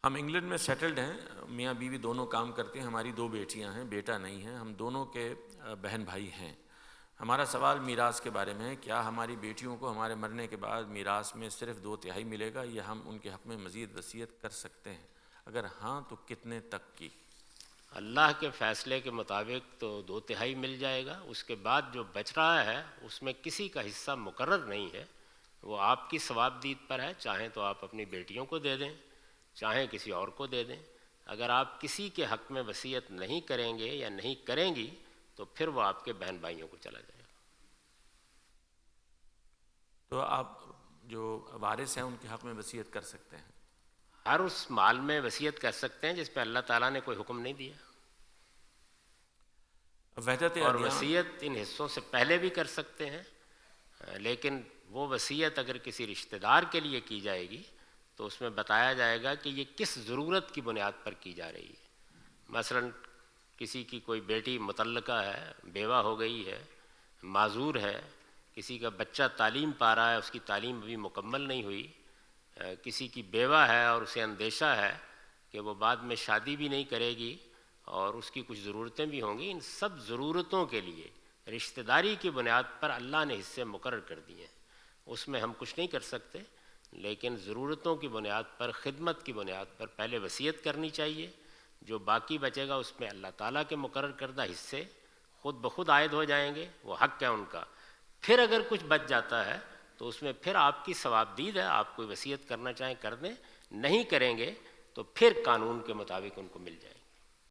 ہم انگلینڈ میں سیٹلڈ ہیں، میاں بیوی دونوں کام کرتے ہیں، ہماری 2 بیٹیاں ہیں، بیٹا نہیں ہے، ہم دونوں کے بہن بھائی ہیں۔ ہمارا سوال میراث کے بارے میں ہے، کیا ہماری بیٹیوں کو ہمارے مرنے کے بعد میراث میں صرف 2/3 ملے گا یا ہم ان کے حق میں مزید وصیت کر سکتے ہیں؟ اگر ہاں تو کتنے تک کی؟ اللہ کے فیصلے کے مطابق تو 2/3 مل جائے گا، اس کے بعد جو بچ رہا ہے اس میں کسی کا حصہ مقرر نہیں ہے، وہ آپ کی ثوابدید پر ہے، چاہیں تو آپ اپنی بیٹیوں کو دے دیں، چاہیں کسی اور کو دے دیں۔ اگر آپ کسی کے حق میں وصیت نہیں کریں گے یا نہیں کریں گی تو پھر وہ آپ کے بہن بھائیوں کو چلا جائے گا۔ تو آپ جو وارث ہیں ان کے حق میں وصیت کر سکتے ہیں؟ ہر اس مال میں وصیت کر سکتے ہیں جس پہ اللہ تعالیٰ نے کوئی حکم نہیں دیا، وحدت اور ادیان۔ وصیت ان حصوں سے پہلے بھی کر سکتے ہیں، لیکن وہ وصیت اگر کسی رشتہ دار کے لیے کی جائے گی تو اس میں بتایا جائے گا کہ یہ کس ضرورت کی بنیاد پر کی جا رہی ہے۔ مثلا کسی کی کوئی بیٹی مطلقہ ہے، بیوہ ہو گئی ہے، معذور ہے، کسی کا بچہ تعلیم پا رہا ہے، اس کی تعلیم ابھی مکمل نہیں ہوئی، کسی کی بیوہ ہے اور اسے اندیشہ ہے کہ وہ بعد میں شادی بھی نہیں کرے گی اور اس کی کچھ ضرورتیں بھی ہوں گی، ان سب ضرورتوں کے لیے رشتہ داری کی بنیاد پر اللہ نے حصے مقرر کر دیے ہیں، اس میں ہم کچھ نہیں کر سکتے، لیکن ضرورتوں کی بنیاد پر، خدمت کی بنیاد پر پہلے وصیت کرنی چاہیے، جو باقی بچے گا اس میں اللہ تعالیٰ کے مقرر کردہ حصے خود بخود عائد ہو جائیں گے، وہ حق ہے ان کا۔ پھر اگر کچھ بچ جاتا ہے تو اس میں پھر آپ کی ثوابدید ہے، آپ کوئی وصیت کرنا چاہیں کر دیں، نہیں کریں گے تو پھر قانون کے مطابق ان کو مل جائے گا۔